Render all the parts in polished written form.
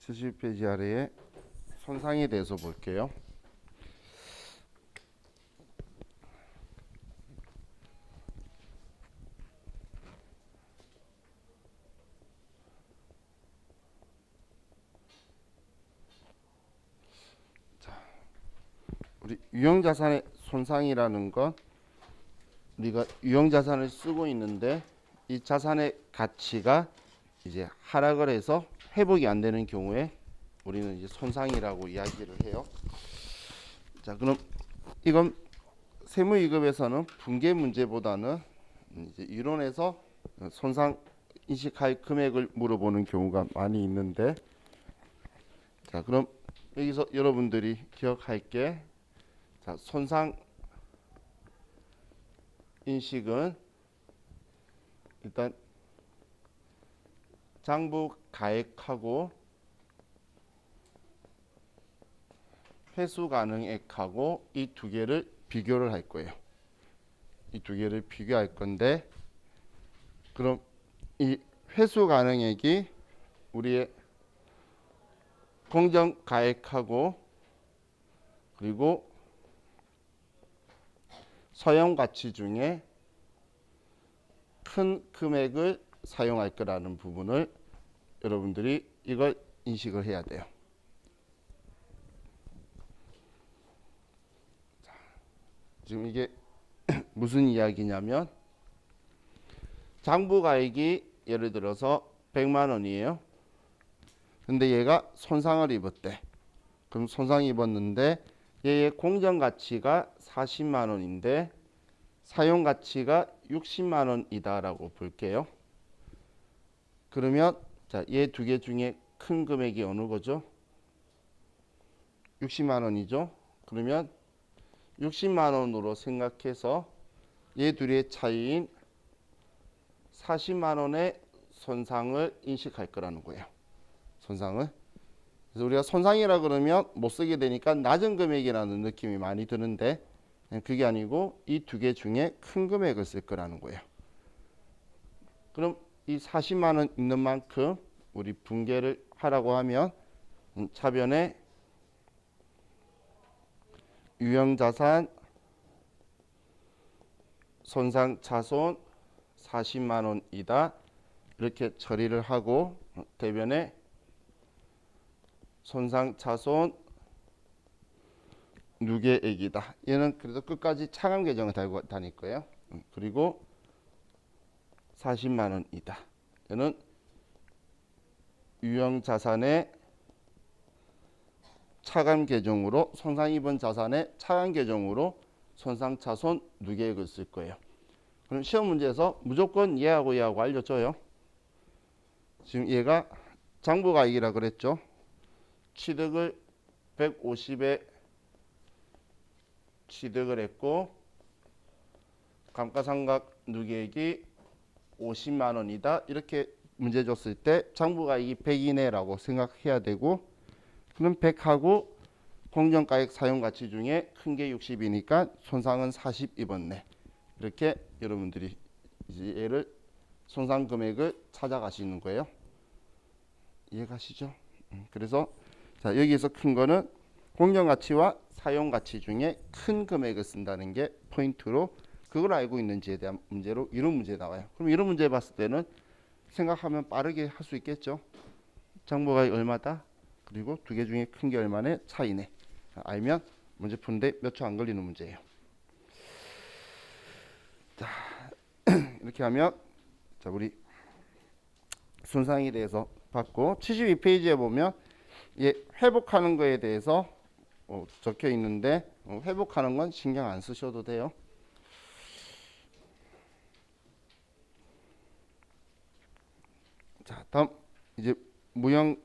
70페이지 아래에 손상에 대해서 볼게요. 우리 유형자산의 손상이라는 건 우리가 유형자산을 쓰고 있는데 이 자산의 가치가 이제 하락을 해서 회복이 안 되는 경우에 우리는 이제 손상이라고 이야기를 해요. 자, 그럼 이건 세무이급에서는 분계 문제보다는 이제 이론에서 손상 인식할 금액을 물어보는 경우가 많이 있는데, 자, 그럼 여기서 여러분들이 기억할 게, 자, 손상 인식은 일단 장부 가액하고 회수 가능액하고 이 두 개를 비교를 할 거예요. 이 두 개를 비교할 건데, 그럼 이 회수 가능액이 우리의 공정 가액하고 그리고 서용 가치 중에 큰 금액을 사용할 거라는 부분을 여러분들이 이걸 인식을 해야 돼요. 자, 지금 이게 무슨 이야기냐면 장부가액이 예를 들어서 100만 원이에요. 근데 얘가 손상을 입었대. 그럼 손상 입었는데 얘의 공정 가치가 40만 원인데 사용 가치가 60만 원이다라고 볼게요. 그러면 자, 얘 두 개 중에 큰 금액이 어느 거죠? 60만 원이죠. 그러면 60만 원으로 생각해서 얘 둘의 차이인 40만 원의 손상을 인식할 거라는 거예요. 손상을. 그래서 우리가 손상이라 그러면 못 쓰게 되니까 낮은 금액이라는 느낌이 많이 드는데 그게 아니고 이 두 개 중에 큰 금액을 쓸 거라는 거예요. 그럼 이 40만 원 있는 만큼 우리 분계를 하라고 하면 차변에 유형자산 손상차손 40만 원이다 이렇게 처리를 하고 대변에 손상차손 누계액이다. 얘는 그래도 끝까지 차감 계정을 달고 다닐 거예요. 그리고 40만 원이다. 얘는 유형자산의 차감 계정으로 손상 입은 자산의 차감 계정으로 손상차손 누계액을 쓸 거예요. 그럼 시험 문제에서 무조건 얘하고 얘하고 알려줘요. 지금 얘가 장부가액이라 그랬죠. 취득을 150에 취득을 했고 감가상각 누계액이 50만 원이다. 이렇게 문제 줬을 때 장부가액이 100이네라고 생각해야 되고, 그럼 100하고 공정가액 사용가치 중에 큰 게 60이니까 손상은 40 입었네. 이렇게 여러분들이 이제 얘를 손상 금액을 찾아가시는 거예요. 이해가시죠? 그래서 자, 여기에서 큰 거는 공정가치와 사용가치 중에 큰 금액을 쓴다는 게 포인트로, 그걸 알고 있는지에 대한 문제로 이런 문제 나와요. 그럼 이런 문제 봤을 때는 생각하면 빠르게 할 수 있겠죠. 장부가액 얼마다? 그리고 두 개 중에 큰 게 얼마네? 차이네. 알면 문제 푸는데 몇 초 안 걸리는 문제예요. 자, 이렇게 하면 자, 우리 손상에 대해서 봤고 72페이지에 보면 회복하는 거에 대해서 적혀 있는데 회복하는 건 신경 안 쓰셔도 돼요. 자, 다음 이제 무형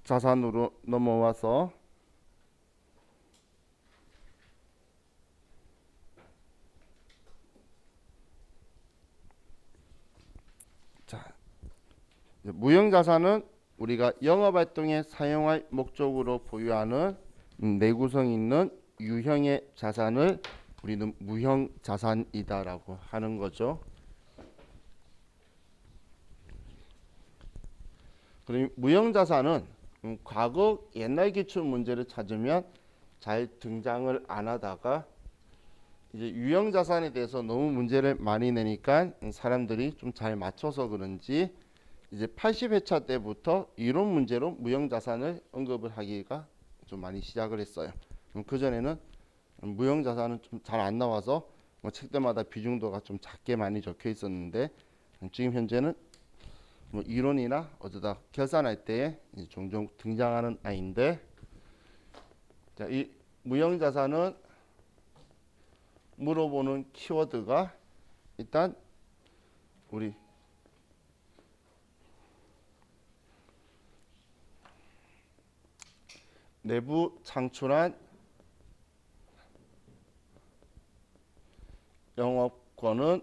자산으로 넘어와서 자, 무형 자산은 우리가 영업 활동에 사용할 목적으로 보유하는 내구성 있는 유형의 자산을 우리는 무형 자산이다라고 하는 거죠. 그럼 무형 자산은 과거 옛날 기출 문제를 찾으면 잘 등장을 안 하다가 이제 유형 자산에 대해서 너무 문제를 많이 내니까 사람들이 좀 잘 맞춰서 그런지 이제 80회차 때부터 이론 문제로 무형 자산을 언급을 하기가 좀 많이 시작을 했어요. 그 전에는 무형 자산은 좀 잘 안 나와서 뭐 책들마다 비중도가 좀 작게 많이 적혀 있었는데 지금 현재는 뭐 이론이나 어쩌다 결산할 때에 종종 등장하는 아이인데, 자, 이 무형 자산은 물어보는 키워드가 일단 우리 내부 창출한 영업권은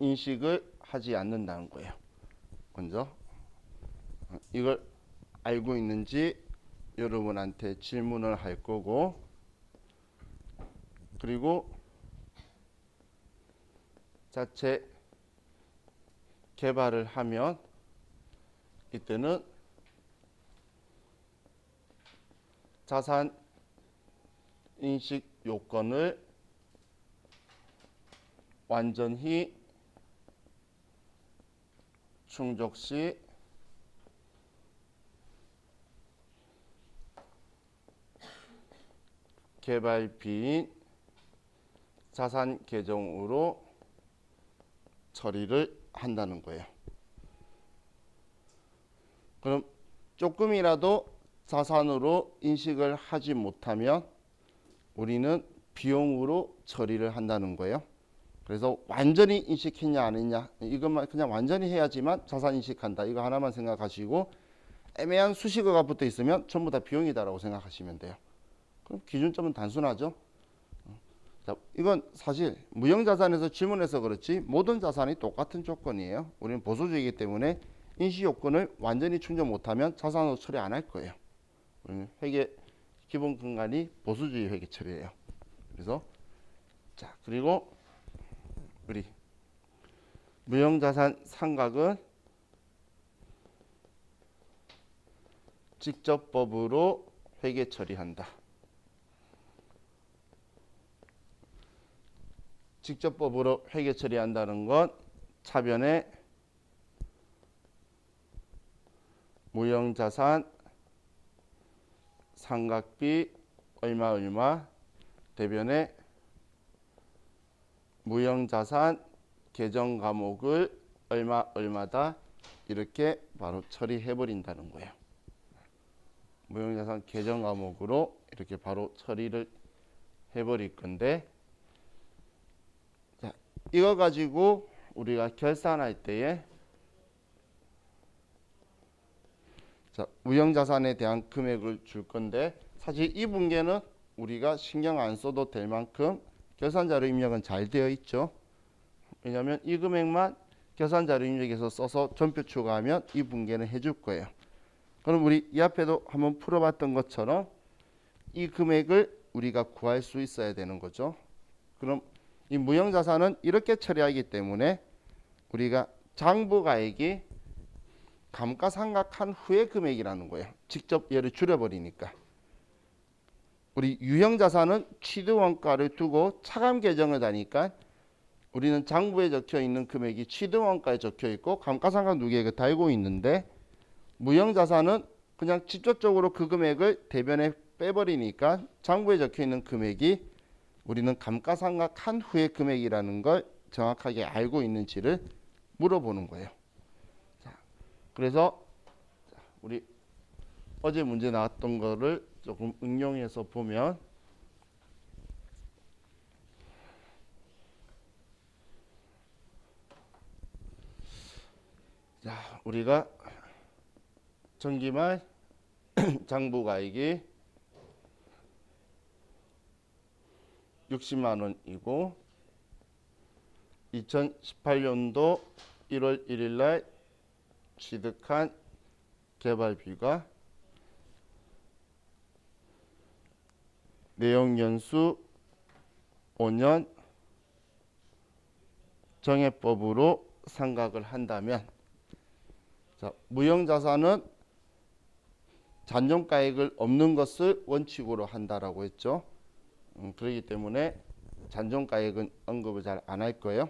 인식을 하지 않는다는 거예요. 먼저 이걸 알고 있는지 여러분한테 질문을 할 거고, 그리고 자체 개발을 하면 이때는 자산 인식 요건을 완전히 충족 시 개발비인 자산 계정으로 처리를 한다는 거예요. 그럼 조금이라도 자산으로 인식을 하지 못하면 우리는 비용으로 처리를 한다는 거예요. 그래서 완전히 인식했냐 안 했냐 이것만 그냥 완전히 해야지만 자산 인식한다, 이거 하나만 생각하시고 애매한 수식어가 붙어 있으면 전부 다 비용이다라고 생각하시면 돼요. 그럼 기준점은 단순하죠. 자, 이건 사실 무형자산에서 질문해서 그렇지 모든 자산이 똑같은 조건이에요. 우리는 보수주의이기 때문에 인식 요건을 완전히 충족 못하면 자산으로 처리 안 할 거예요. 우리는 회계 기본 근간이 보수주의 회계 처리예요. 그래서 자, 그리고 우리 무형자산 상각은 직접법으로 회계 처리한다. 직접법으로 회계 처리한다는 건 차변에 무형자산 상각비 얼마 대변에 무형자산 계정 과목을 얼마다 이렇게 바로 처리해 버린다는 거예요. 무형자산 계정 과목으로 이렇게 바로 처리를 해 버릴 건데, 자, 이거 가지고 우리가 결산할 때에 자, 무형자산에 대한 금액을 줄 건데, 사실 이 분계는 우리가 신경 안 써도 될 만큼 결산자료 입력은 잘 되어 있죠. 왜냐하면 이 금액만 결산자료 입력에서 써서 전표 추가하면 이 분계는 해줄 거예요. 그럼 우리 이 앞에도 한번 풀어봤던 것처럼 이 금액을 우리가 구할 수 있어야 되는 거죠. 그럼 이 무형자산은 이렇게 처리하기 때문에 우리가 장부가액이 감가상각한 후의 금액이라는 거예요. 직접 얘를 줄여버리니까. 우리 유형자산은 취득원가를 두고 차감 계정을 다니까 우리는 장부에 적혀 있는 금액이 취득원가에 적혀 있고 감가상각 누계액을 달고 있는데, 무형자산은 그냥 직접적으로 그 금액을 대변에 빼버리니까 장부에 적혀 있는 금액이 우리는 감가상각한 후의 금액이라는 걸 정확하게 알고 있는지를 물어보는 거예요. 자, 그래서 우리 어제 문제 나왔던 거를 조금 응용해서 보면, 자, 우리가 전기말 장부가액이 60만 원이고 2018년도 1월 1일 날 취득한 개발비가 내용연수 5년 정해법으로 상각을 한다면, 자, 무형자산은 잔존가액을 없는 것을 원칙으로 한다라고 했죠. 그렇기 때문에 잔존가액은 언급을 잘 안 할 거예요.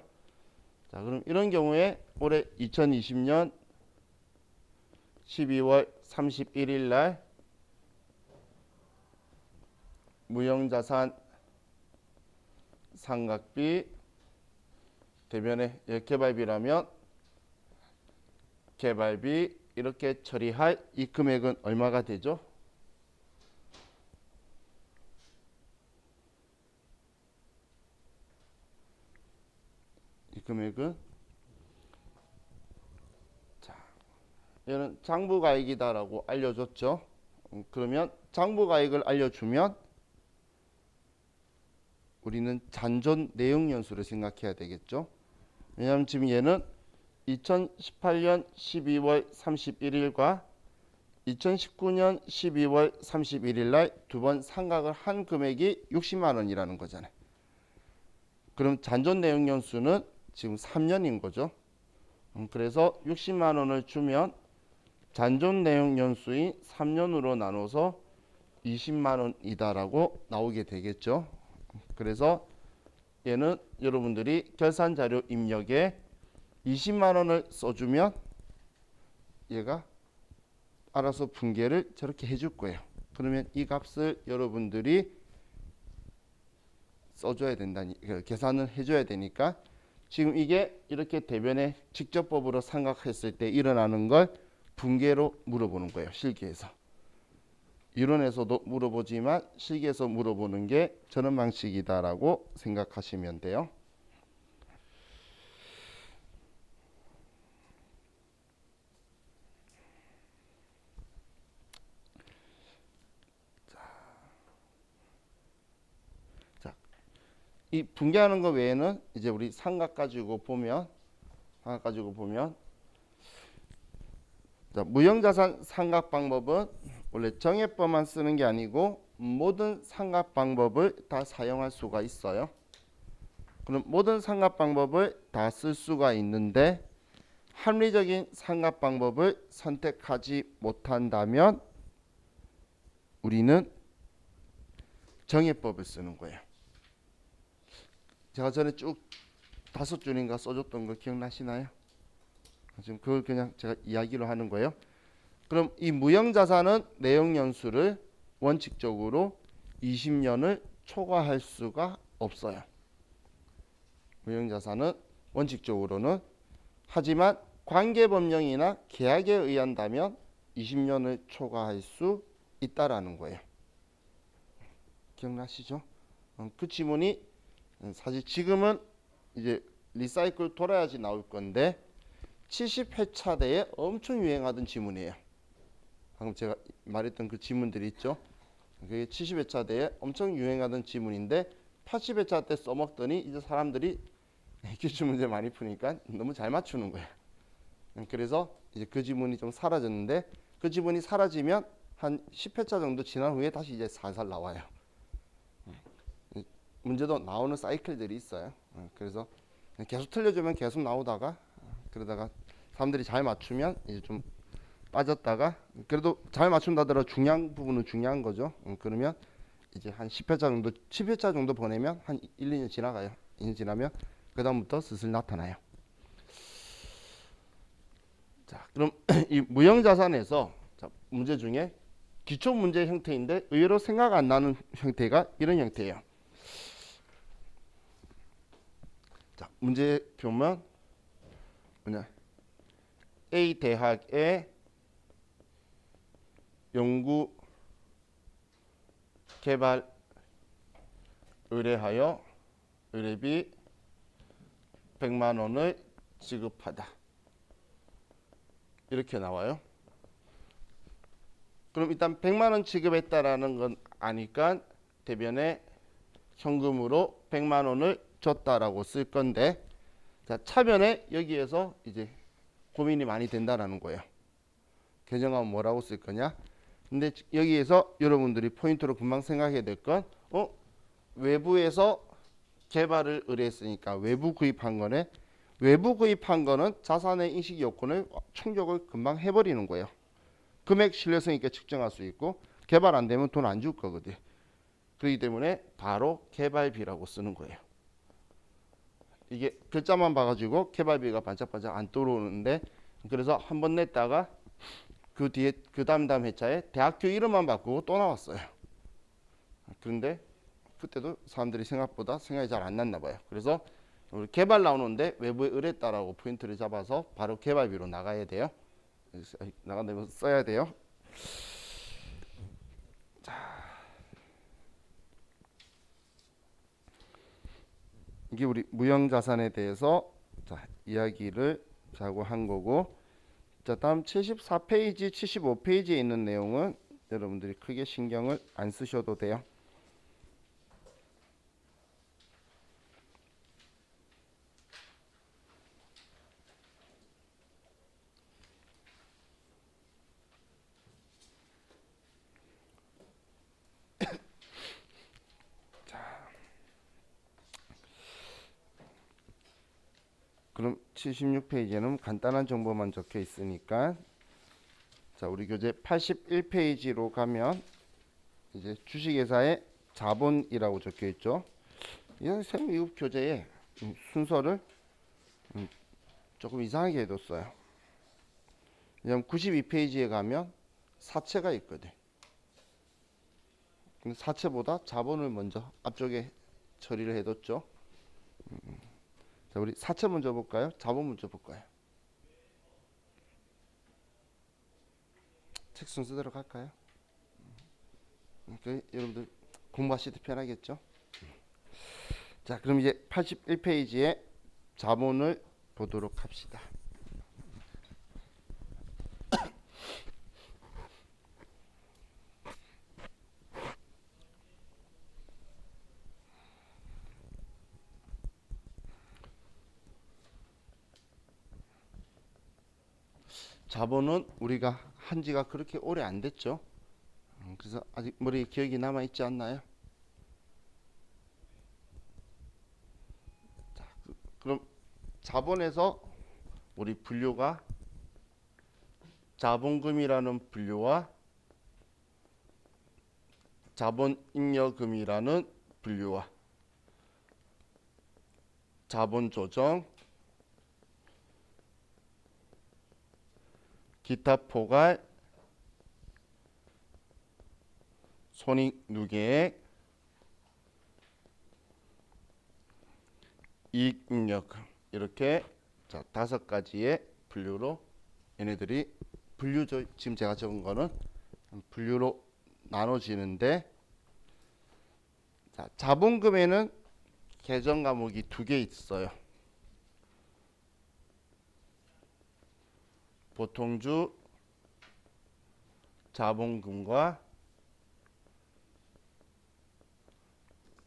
자, 그럼 이런 경우에 올해 2020년 12월 31일 날 무형자산 상각비 대변에 개발비라면 개발비 이렇게 처리할 이 금액은 얼마가 되죠? 이 금액은 자, 얘는 장부가액이다라고 알려줬죠. 그러면 장부가액을 알려주면 우리는 잔존 내역연수를 생각해야 되겠죠. 왜냐하면 지금 얘는 2018년 12월 31일과 2019년 12월 31일 날 두 번 상각을 한 금액이 60만 원이라는 거잖아요. 그럼 잔존 내역연수는 지금 3년인 거죠. 그래서 60만 원을 주면 잔존 내역연수인 3년으로 나눠서 20만 원이다라고 나오게 되겠죠. 그래서 얘는 여러분들이 결산자료 입력에 20만 원을 써주면 얘가 알아서 분계를 저렇게 해줄 거예요. 그러면 이 값을 여러분들이 써줘야 된다니, 계산을 해줘야 되니까 지금 이게 이렇게 대변에 직접법으로 상각했을 때 일어나는 걸 분계로 물어보는 거예요. 실기에서. 이론에서도 물어보지만 실기에서 물어보는 게 저런 방식이다라고 생각하시면 돼요. 자, 이 분계하는 거 외에는 이제 우리 상각 가지고 보면 자, 무형자산 상각 방법은 원래 정해법만 쓰는 게 아니고 모든 상각 방법을 다 사용할 수가 있어요. 그럼 모든 상각 방법을 다 쓸 수가 있는데 합리적인 상각 방법을 선택하지 못한다면 우리는 정해법을 쓰는 거예요. 제가 전에 쭉 5줄인가 써줬던 거 기억나시나요? 지금 그걸 그냥 제가 이야기로 하는 거예요. 그럼 이 무형자산은 내역연수를 원칙적으로 20년을 초과할 수가 없어요. 무형자산은 원칙적으로는. 하지만 관계법령이나 계약에 의한다면 20년을 초과할 수 있다라는 거예요. 기억나시죠? 그 지문이 사실 지금은 이제 리사이클 돌아야지 나올 건데 70회차대에 엄청 유행하던 지문이에요. 방금 제가 말했던 그 지문들이 있죠. 그게 70회차대에 엄청 유행하던 지문인데 80회차 때 써먹더니 이제 사람들이 기출 문제 많이 푸니까 너무 잘 맞추는 거예요. 그래서 이제 그 지문이 좀 사라졌는데 그 지문이 사라지면 한 10회차 정도 지난 후에 다시 이제 살살 나와요. 문제도 나오는 사이클들이 있어요. 그래서 계속 틀려주면 계속 나오다가 그러다가 사람들이 잘 맞추면 이제 좀 빠졌다가 그래도 잘 맞춘다더라도 중요한 부분은 중요한 거죠. 그러면 이제 한 10회차 정도, 10회차 정도 보내면 한 1, 2년 지나가요. 2년 지나면 그 다음부터 슬슬 나타나요. 자, 그럼 이 무형자산에서 문제 중에 기초 문제 형태인데 의외로 생각 안 나는 형태가 이런 형태예요. 자, 문제 보면 뭐냐? A 대학에 연구 개발 의뢰하여 의뢰비 100만 원을 지급하다. 이렇게 나와요. 그럼 일단 100만 원 지급했다라는 건 아니까 대변에 현금으로 100만 원을 줬다라고 쓸 건데 자, 차변에 여기에서 이제 고민이 많이 된다라는 거예요. 개정하면 뭐라고 쓸 거냐? 근데 여기에서 여러분들이 포인트로 금방 생각해야 될 건 외부에서 개발을 의뢰했으니까 외부 구입한 거네. 외부 구입한 거는 자산의 인식 요건을 충족을 금방 해버리는 거예요. 금액 신뢰성 있게 측정할 수 있고 개발 안 되면 돈 안 줄 거거든. 그렇기 때문에 바로 개발비라고 쓰는 거예요. 이게 글자만 봐가지고 개발비가 반짝반짝 안 떠오르는데 그래서 한 번 냈다가 그 뒤에 그 다음 회차에 대학교 이름만 바꾸고 또 나왔어요. 그런데 그때도 사람들이 생각보다 생각이 잘 안 났나 봐요. 그래서 우리 개발 나오는데 외부에 의뢰했다라고 포인트를 잡아서 바로 개발비로 나가야 돼요. 나간다면 써야 돼요. 이게 우리 무형자산에 대해서 이야기를 자고 한 거고, 자 다음 74페이지 75페이지에 있는 내용은 여러분들이 크게 신경을 안 쓰셔도 돼요. 그럼 76페이지에는 간단한 정보만 적혀 있으니까, 자 우리 교재 81페이지로 가면 이제 주식회사의 자본이라고 적혀 있죠. 이건 미국 교재에 순서를 조금 이상하게 해뒀어요. 왜냐면 92페이지에 가면 사채가 있거든. 근데 사채보다 자본을 먼저 앞쪽에 처리를 해뒀죠. 자 우리 사채 먼저 볼까요? 자본 먼저 볼까요? 책 순서대로 갈까요? 여러분들 공부하실 때 편하겠죠? 자 그럼 이제 81페이지에 자본을 보도록 합시다. 자본은 우리가 한 지가 그렇게 오래 안 됐죠. 그래서 아직 머리에 기억이 남아 있지 않나요? 자, 그럼 자본에서 우리 분류가 자본금이라는 분류와 자본잉여금이라는 분류와 자본조정, 기타 포괄, 손익누계액, 이익잉여금 이렇게 자 5가지의 분류로 얘네들이 분류죠. 지금 제가 적은 거는 분류로 나눠지는데, 자, 자본금에는 계정 과목이 2개 있어요. 보통주 자본금과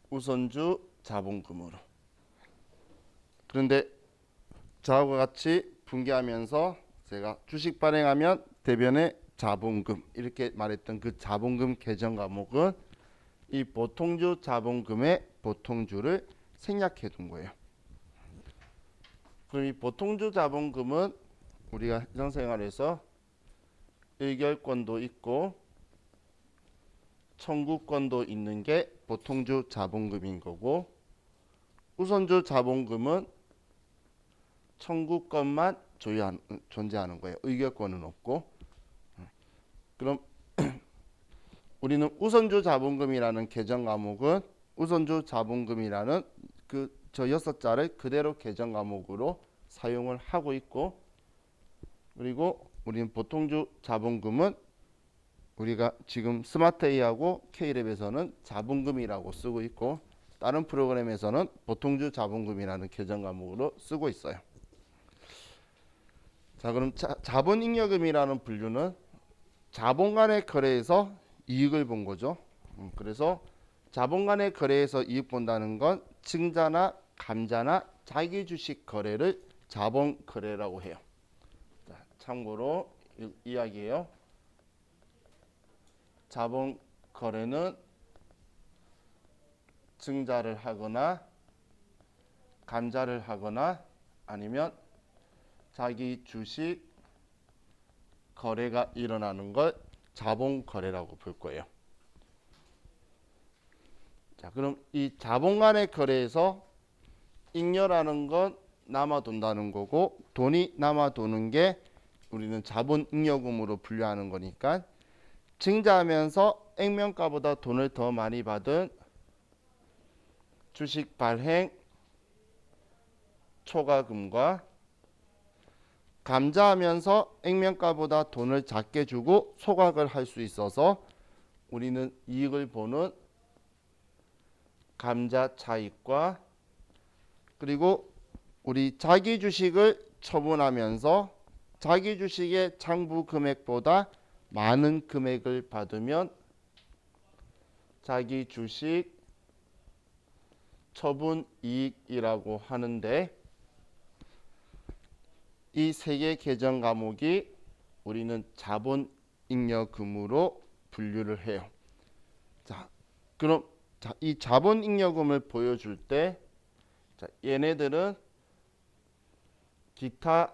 우선주 자본금으로. 그런데 저하고 같이 분개하면서 제가 주식 발행하면 대변의 자본금 이렇게 말했던 그 자본금 계정 과목은 이 보통주 자본금의 보통주를 생략해 둔 거예요. 그럼 이 보통주 자본금은 우리가 일상생활에서 의결권도 있고 청구권도 있는 게 보통주 자본금인 거고, 우선주 자본금은 청구권만 존재하는 거예요. 의결권은 없고. 그럼 우리는 우선주 자본금이라는 계정 과목은 우선주 자본금이라는 그 저 6자를 그대로 계정 과목으로 사용을 하고 있고, 그리고 우리는 보통주 자본금은 우리가 지금 스마트 A하고 K랩에서는 자본금이라고 쓰고 있고, 다른 프로그램에서는 보통주 자본금이라는 계정 과목으로 쓰고 있어요. 자 그럼 자본잉여금이라는 분류는 자본 간의 거래에서 이익을 본 거죠. 그래서 자본 간의 거래에서 이익 본다는 건 증자나 감자나 자기 주식 거래를 자본 거래라고 해요. 자, 참고로 이야기해요. 자본 거래는 증자를 하거나 감자를 하거나 아니면 자기 주식 거래가 일어나는 걸 자본 거래라고 볼 거예요. 자, 그럼 이 자본 간의 거래에서 잉여라는 건 남아돈다는 거고 돈이 남아도는 게 우리는 자본 잉여금으로 분류하는 거니까 증자하면서 액면가보다 돈을 더 많이 받은 주식 발행 초과금과 감자하면서 액면가보다 돈을 작게 주고 소각을 할 수 있어서 우리는 이익을 보는 감자 차익과 그리고 우리 자기 주식을 처분하면서 자기 주식의 장부 금액보다 많은 금액을 받으면 자기 주식 처분 이익이라고 하는데 이 세 개 계정 과목이 우리는 자본 잉여금으로 분류를 해요. 자, 그럼 이 자본 잉여금을 보여줄 때 얘네들은 기타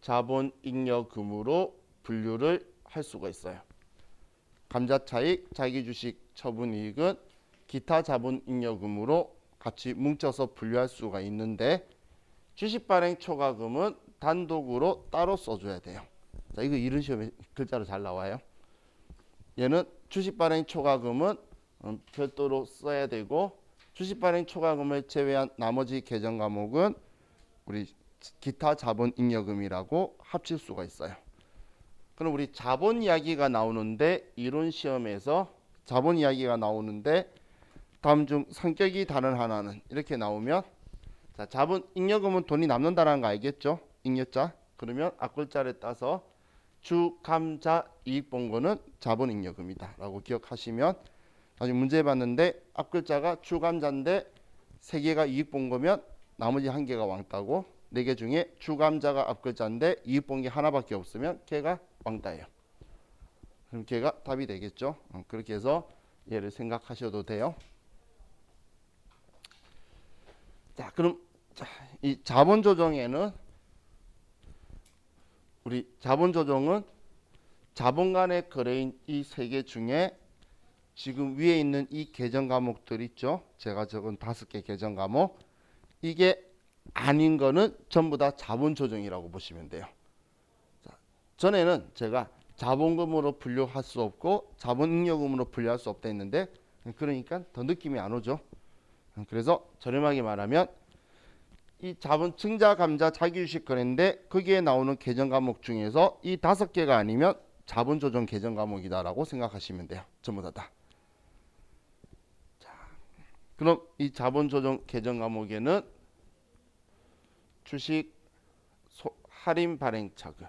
자본 잉여금으로 분류를 할 수가 있어요. 감자차익, 자기주식 처분이익은 기타 자본 잉여금으로 같이 뭉쳐서 분류할 수가 있는데 주식 발행 초과금은 단독으로 따로 써줘야 돼요. 자, 이거 이런 시험에 글자로 잘 나와요. 얘는 주식 발행 초과금은 별도로 써야 되고 주식 발행 초과금을 제외한 나머지 계정 과목은 우리 기타 자본 잉여금이라고 합칠 수가 있어요. 그럼 우리 자본 이야기가 나오는데 이론 시험에서 자본 이야기가 나오는데 다음 중 성격이 다른 하나는 이렇게 나오면 자, 자본 잉여금은 돈이 남는다라는 거 알겠죠? 잉여자. 그러면 앞글자를 따서 주 감자 이익 본 거는 자본 잉여금이다 라고 기억하시면 나중에 문제 봤는데 앞글자가 주 감자인데 3개가 이익 본 거면 나머지 1개가 왕따고 4개 중에 주 감자가 앞글자인데 이익 본 게 하나밖에 없으면 걔가 왕따예요. 그럼 걔가 답이 되겠죠? 그렇게 해서 얘를 생각하셔도 돼요. 자, 그럼 이 자본 조정에는 우리 자본 조정은 자본 간의 거래인 이 3개 중에 지금 위에 있는 이 계정 과목들 있죠? 제가 적은 5개 계정 과목 이게 아닌 거는 전부 다 자본 조정이라고 보시면 돼요. 자, 전에는 제가 자본금으로 분류할 수 없고 자본잉여금으로 분류할 수 없다 했는데 그러니까 더 느낌이 안 오죠. 그래서 저렴하게 말하면 이 자본 증자 감자 자기주식 거래인데 거기에 나오는 계정 과목 중에서 이 5개가 아니면 자본 조정 계정 과목이다라고 생각하시면 돼요. 전부 다. 자, 그럼 이 자본 조정 계정 과목에는 주식 할인 발행 차금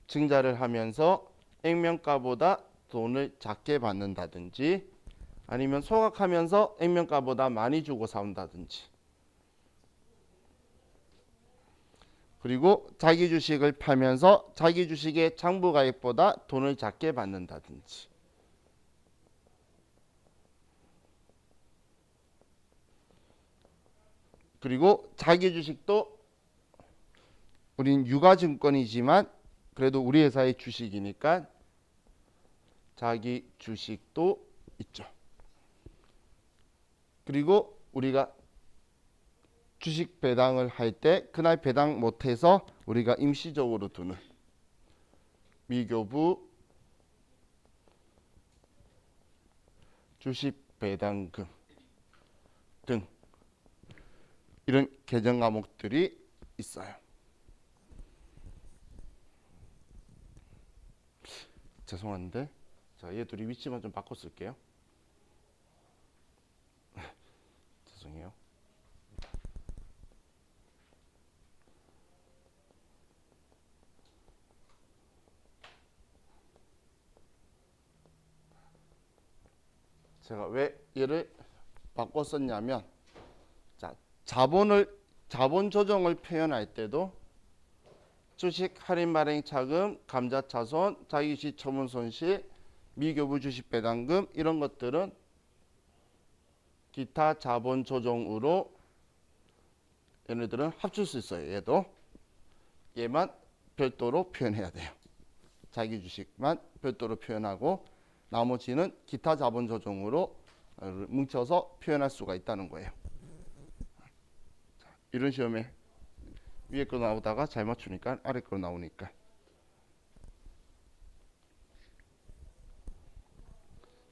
증자를 하면서 액면가보다 돈을 작게 받는다든지 아니면 소각하면서 액면가보다 많이 주고 사온다든지 그리고 자기 주식을 팔면서 자기 주식의 장부가액보다 돈을 작게 받는다든지 그리고 자기 주식도 우린 유가증권이지만 그래도 우리 회사의 주식이니까 자기 주식도 있죠. 그리고 우리가 주식 배당을 할 때 그날 배당 못해서 우리가 임시적으로 두는 미교부 주식 배당금 등 이런 계정 과목들이 있어요. 죄송한데 자, 얘 둘이 위치만 좀 바꿔 쓸게요. 죄송해요. 제가 왜 얘를 바꿔 썼냐면 자, 자본 조정을 표현할 때도 주식 할인 발행 차금, 감자 차손, 자기주식 처분 손실, 미교부 주식 배당금 이런 것들은 기타 자본 조정으로 얘네들은 합칠 수 있어요. 얘도 얘만 별도로 표현해야 돼요. 자기 주식만 별도로 표현하고 나머지는 기타 자본 조정으로 뭉쳐서 표현할 수가 있다는 거예요. 이런 시험에 위에 거 나오다가 잘 맞추니까 아래 거 나오니까.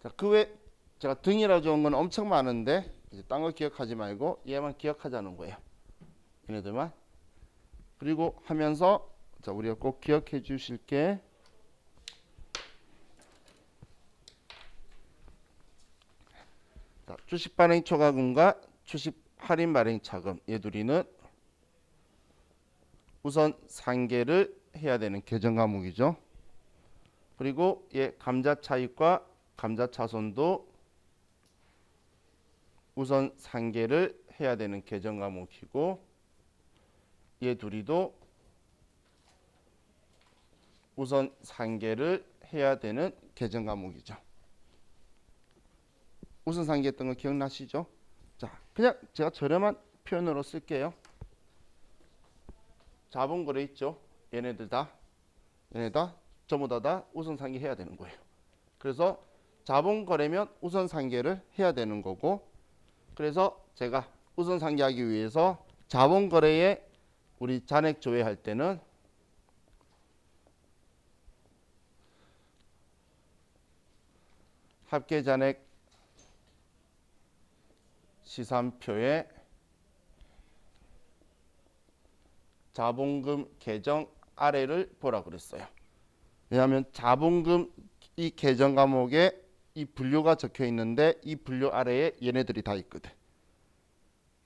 자, 그 외 제가 등이라 좋은 건 엄청 많은데 이제 딴 거 기억하지 말고 얘만 기억하자는 거예요. 얘네들만. 그리고 하면서 자, 우리가 꼭 기억해 주실 게 자, 주식 발행 초과금과 주식 할인 발행 차금 얘 둘이는 우선 상계를 해야 되는 계정 과목이죠. 그리고 얘 감자 차익과 감자 차손도 우선 상계를 해야 되는 계정 과목이고 얘 둘이도 우선 상계를 해야 되는 계정 과목이죠. 우선 상계했던 거 기억나시죠? 자, 그냥 제가 저렴한 표현으로 쓸게요. 자본거래 있죠? 얘네들 다 전부 다 우선 상계해야 되는 거예요. 그래서 자본거래면 우선 상계를 해야 되는 거고, 그래서 제가 우선 상계하기 위해서 자본거래에 우리 잔액 조회할 때는 합계잔액 시산표에 자본금 계정 아래를 보라 그랬어요. 왜냐하면 자본금 이 계정 과목에 이 분류가 적혀 있는데 이 분류 아래에 얘네들이 다 있거든.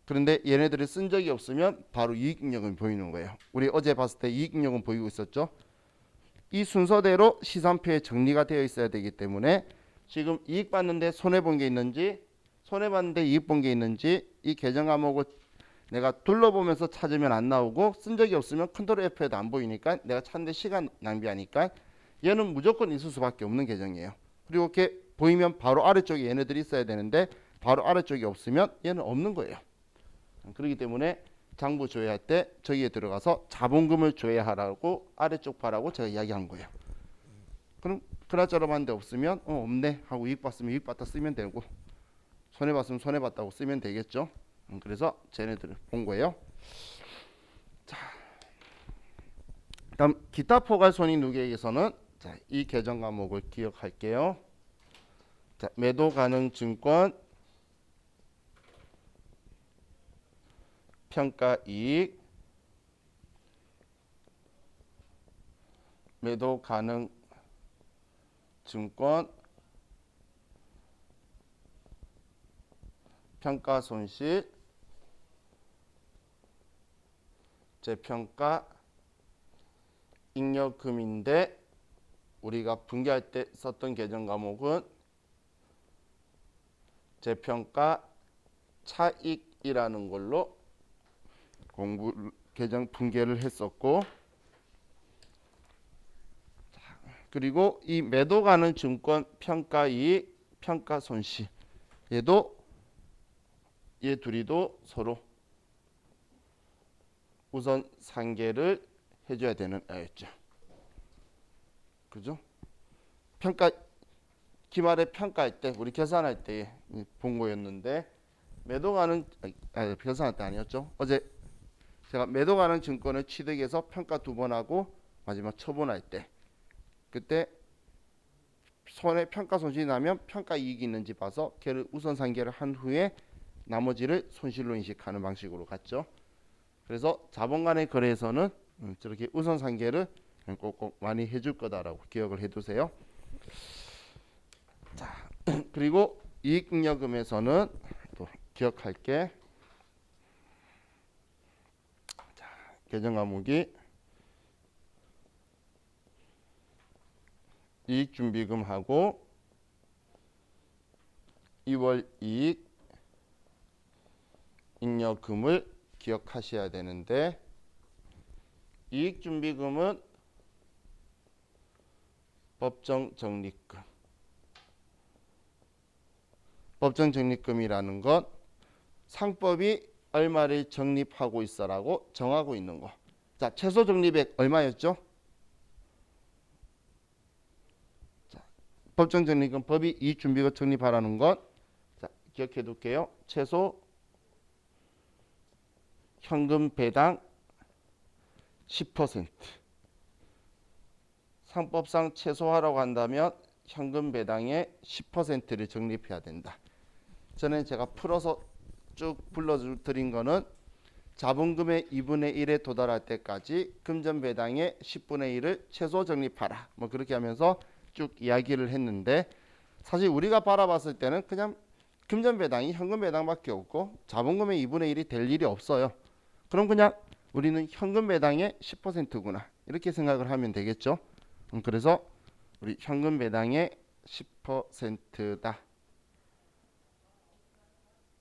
그런데 얘네들을 쓴 적이 없으면 바로 이익잉여금이 보이는 거예요. 우리 어제 봤을 때 이익잉여금 보이고 있었죠. 이 순서대로 시산표에 정리가 되어 있어야 되기 때문에 지금 이익 받는데 손해 본 게 있는지, 손해 봤는데 이익 본 게 있는지 이 계정 과목을 내가 둘러보면서 찾으면 안 나오고, 쓴 적이 없으면 컨트롤 F에도 안 보이니까 내가 찾는데 시간 낭비하니까 얘는 무조건 있을 수밖에 없는 계정이에요. 그리고 이렇게 보이면 바로 아래쪽에 얘네들이 있어야 되는데 바로 아래쪽에 없으면 얘는 없는 거예요. 그렇기 때문에 장부 조회할 때 저기에 들어가서 자본금을 조회하라고 아래쪽 봐라고 제가 이야기한 거예요. 그럼 그나저나한데 없으면 없네 하고 이익 봤으면 이익 봤다 쓰면 되고, 손해 봤으면 손해 봤다고 쓰면 되겠죠. 그래서 쟤네들을 본 거예요. 자, 다음 기타 포괄 손익 누계에서는 자, 이 계정 과목을 기억할게요. 자, 매도 가능 증권 평가 이익, 매도 가능 증권 평가 손실, 재평가 잉여금인데 우리가 분기할 때 썼던 계정 과목은 재평가 차익이라는 걸로 공부 계정 분계를 했었고, 그리고 이 매도 가능 증권 평가 이익, 평가 손실 얘도 얘 둘이도 서로 우선 상계를 해줘야 되는 애였죠. 그죠? 평가 기말에 평가할 때 우리 계산할 때 본 거였는데, 매도 가능 계산할 때 아니었죠. 어제 제가 매도 가능 증권을 취득해서 평가 2번 하고 마지막 처분할 때 그때 손해 평가 손실이 나면 평가 이익이 있는지 봐서 걔를 우선 상계를 한 후에 나머지를 손실로 인식하는 방식으로 갔죠. 그래서 자본 간의 거래에서는 저렇게 우선 상계를 꼭꼭 많이 해줄 거다라고 기억을 해두세요. 자, 그리고 이익잉여금에서는 또 기억할 게 자, 계정 과목이 이익준비금하고 2월 이익 잉여금을 기억하셔야 되는데, 이익준비금은 법정 적립금. 법정 적립금이라는 건 상법이 얼마를 적립하고 있어라고 정하고 있는 거. 자, 최소 적립액 얼마였죠? 자, 법정 적립금 법이 이익준비금 적립하라는 것. 자, 기억해 둘게요. 최소 현금 배당 10%. 상법상 최소화라고 한다면 현금 배당의 10%를 적립해야 된다. 전에 제가 풀어서 쭉 불러드린 거는 자본금의 2분의 1에 도달할 때까지 금전 배당의 10분의 1을 최소 적립하라. 뭐 그렇게 하면서 쭉 이야기를 했는데 사실 우리가 바라봤을 때는 그냥 금전 배당이 현금 배당밖에 없고 자본금의 2분의 1이 될 일이 없어요. 그럼 그냥 우리는 현금 배당의 10%구나 이렇게 생각을 하면 되겠죠. 그래서 우리 현금 배당의 10%다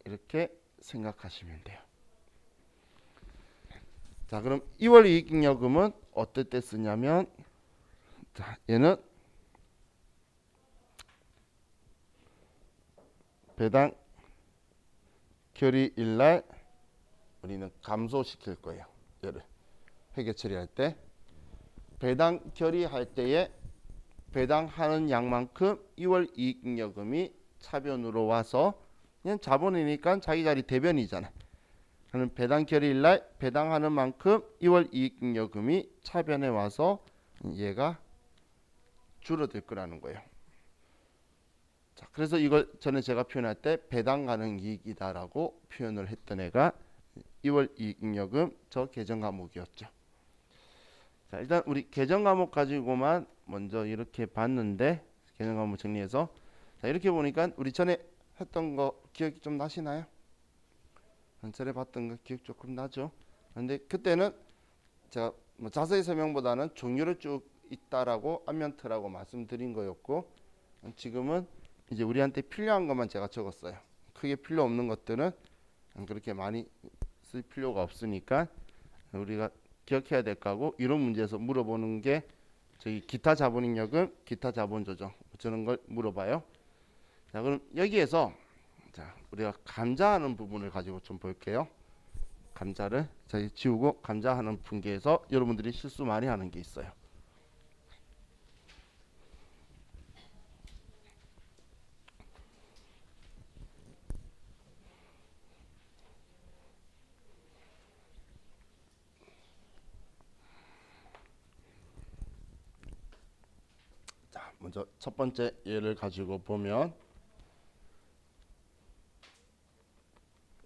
이렇게 생각하시면 돼요. 자, 그럼 2월 이익잉여금은 어떨 때 쓰냐면, 자, 얘는 배당 결의일날 우리는 감소시킬 거예요. 얘를 회계 처리할 때 배당 결의할 때에 배당하는 양만큼 2월 이익잉여금이 차변으로 와서 그냥 자본이니까 자기 자리 대변이잖아. 그럼 배당 결의일날 배당하는 만큼 2월 이익잉여금이 차변에 와서 얘가 줄어들 거라는 거예요. 자, 그래서 이걸 전에 제가 표현할 때 배당 가능 이익이다라고 표현을 했던 애가 2월 이익잉여금 저 계정 과목이었죠. 자, 일단 우리 계정 과목 가지고만 먼저 이렇게 봤는데 계정 과목 정리해서 자, 이렇게 보니까 우리 전에 했던 거 기억이 좀 나시나요? 전에 봤던 거 기억 조금 나죠? 근데 그때는 제가 뭐 자세히 설명보다는 종류를 쭉 있다라고 안면트라고 말씀드린 거였고 지금은 이제 우리한테 필요한 것만 제가 적었어요. 크게 필요 없는 것들은 그렇게 많이 쓸 필요가 없으니까 우리가 기억해야 될 거고 이런 문제에서 물어보는 게 저희 기타 자본잉여금, 기타 자본조정 저런 걸 물어봐요. 자, 그럼 여기에서 자, 우리가 감자하는 부분을 가지고 좀 볼게요. 감자를 저희 지우고 감자하는 분기에서 여러분들이 실수 많이 하는 게 있어요. 자, 먼저 첫 번째 예를 가지고 보면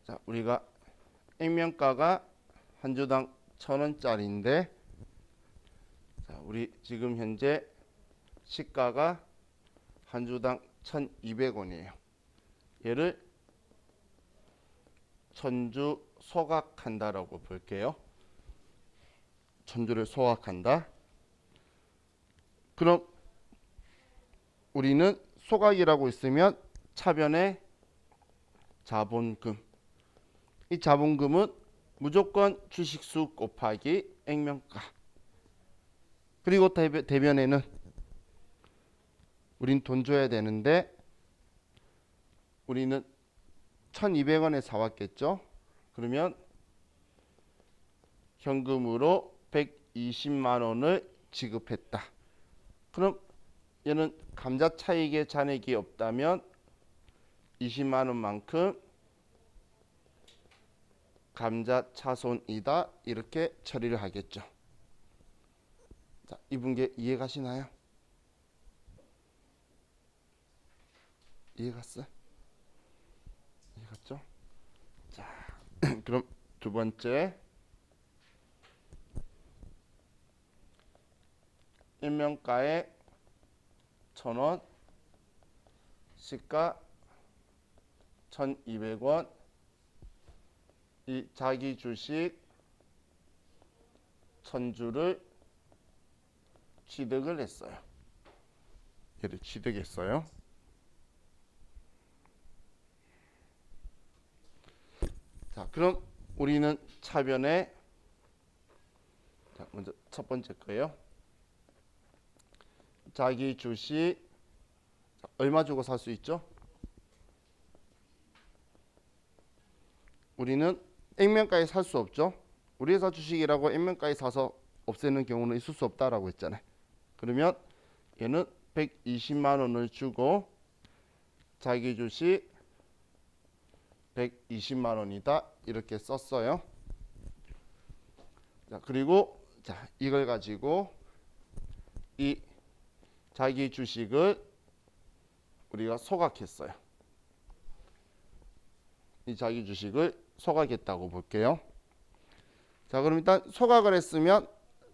자, 우리가 액면가가 한 주당 1,000원짜리인데 자, 우리 지금 현재 시가가 한 주당 1,200원이에요. 얘를 1,000주 소각한다라고 볼게요. 1,000주를 소각한다. 그럼 우리는 소각이라고 있으면 차변에 자본금. 이 자본금은 무조건 주식수 곱하기 액면가. 그리고 대변에는 우린 돈 줘야 되는데 우리는 1,200원에 사왔겠죠. 그러면 현금으로 120만 원을 지급했다. 그럼 얘는 감자 차익의 잔액이 없다면 20만 원만큼 감자 차손이다 이렇게 처리를 하겠죠. 자, 이 분계 이해 가시나요? 이해 갔어요? 이해 갔죠? 자, 그럼 두 번째 일명가에 1,000원, 시가 1,200원, 이 자기 주식 1,000주를 취득을 했어요. 얘를 취득했어요. 자, 그럼 우리는 차변에 자, 먼저 첫 번째 거예요. 자기 주식 자, 얼마 주고 살 수 있죠? 우리는 액면가에 살 수 없죠. 우리 회사 주식이라고 액면가에 사서 없애는 경우는 있을 수 없다라고 했잖아요. 그러면 얘는 120만 원을 주고 자기 주식 120만 원이다 이렇게 썼어요. 자, 그리고 자, 이걸 가지고 이 자기 주식을 우리가 소각했어요. 이 자기 주식을 소각했다고 볼게요. 자, 그럼 일단 소각을 했으면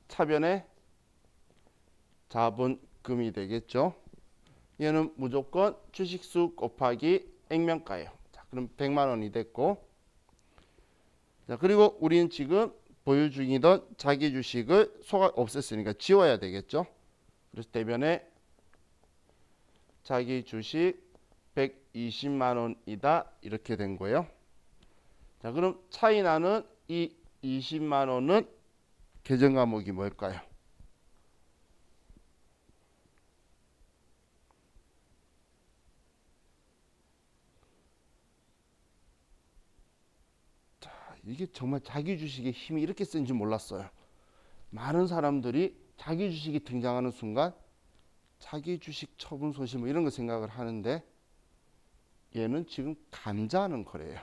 차변에 자본금이 되겠죠. 얘는 무조건 주식수 곱하기 액면가예요. 자, 그럼 100만 원이 됐고, 자, 그리고 우리는 지금 보유 중이던 자기 주식을 소각 없앴으니까 지워야 되겠죠. 그래서 대변에 자기 주식 120만 원이다 이렇게 된 거예요. 자, 그럼 차이 나는 이 20만 원은 계정 과목이 뭘까요? 자, 이게 정말 자기 주식의 힘이 이렇게 센지 몰랐어요. 많은 사람들이 자기 주식이 등장하는 순간 자기 주식 처분 손실 뭐 이런 거 생각을 하는데 얘는 지금 감자하는 거래요.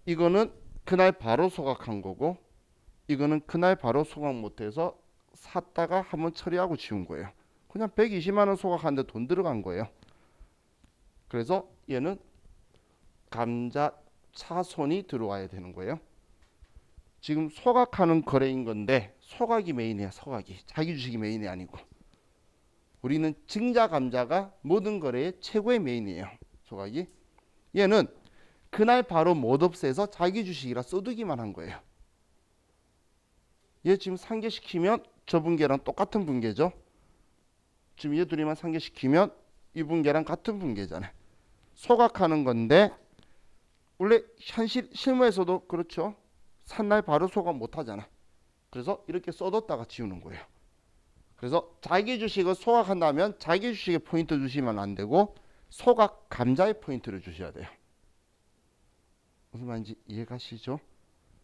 이거는 그날 바로 소각한 거고 이거는 그날 바로 소각 못해서 샀다가 한번 처리하고 지운 거예요. 그냥 120만 원 소각하는데 돈 들어간 거예요. 그래서 얘는 감자 차손이 들어와야 되는 거예요. 지금 소각하는 거래인 건데 소각이 메인이야. 소각이 자기 주식이 메인이 아니고 우리는 증자 감자가 모든 거래의 최고의 메인이에요. 소각이. 얘는 그날 바로 못 없애서 자기 주식이라 써두기만 한 거예요. 얘 지금 상계시키면 저 분계랑 똑같은 분계죠. 지금 얘 둘이만 상계시키면 이 분계랑 같은 분계잖아요. 소각하는 건데 원래 현실 실무에서도 그렇죠. 산날 바로 소각 못 하잖아. 그래서 이렇게 써뒀다가 지우는 거예요. 그래서 자기 주식을 소각한다면 자기 주식에 포인트 주시면 안 되고 소각 감자에 포인트를 주셔야 돼요. 무슨 말인지 이해가시죠?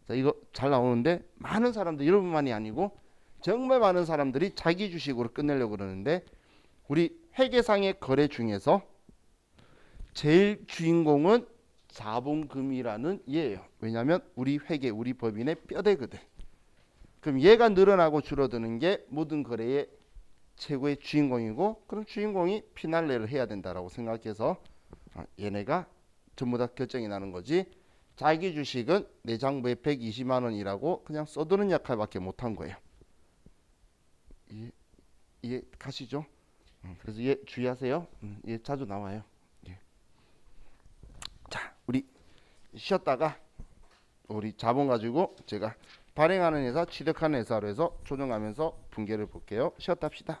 자, 이거 잘 나오는데 많은 사람들 여러분만이 아니고 정말 많은 사람들이 자기 주식으로 끝내려고 그러는데 우리 회계상의 거래 중에서 제일 주인공은 자본금이라는 얘예요. 왜냐하면 우리 회계, 우리 법인의 뼈대거든. 그럼 얘가 늘어나고 줄어드는 게 모든 거래의 최고의 주인공이고 그럼 주인공이 피날레를 해야 된다라고 생각해서 얘네가 전부 다 결정이 나는 거지. 자기 주식은 내 장부에 120만 원이라고 그냥 써두는 역할밖에 못한 거예요. 이해 가시죠? 그래서 얘 주의하세요. 얘 자주 나와요. 예. 자, 우리 쉬었다가 우리 자본 가지고 제가 발행하는 회사, 취득하는 회사로 해서 조정하면서 분계를 볼게요. 쉬었다 합시다.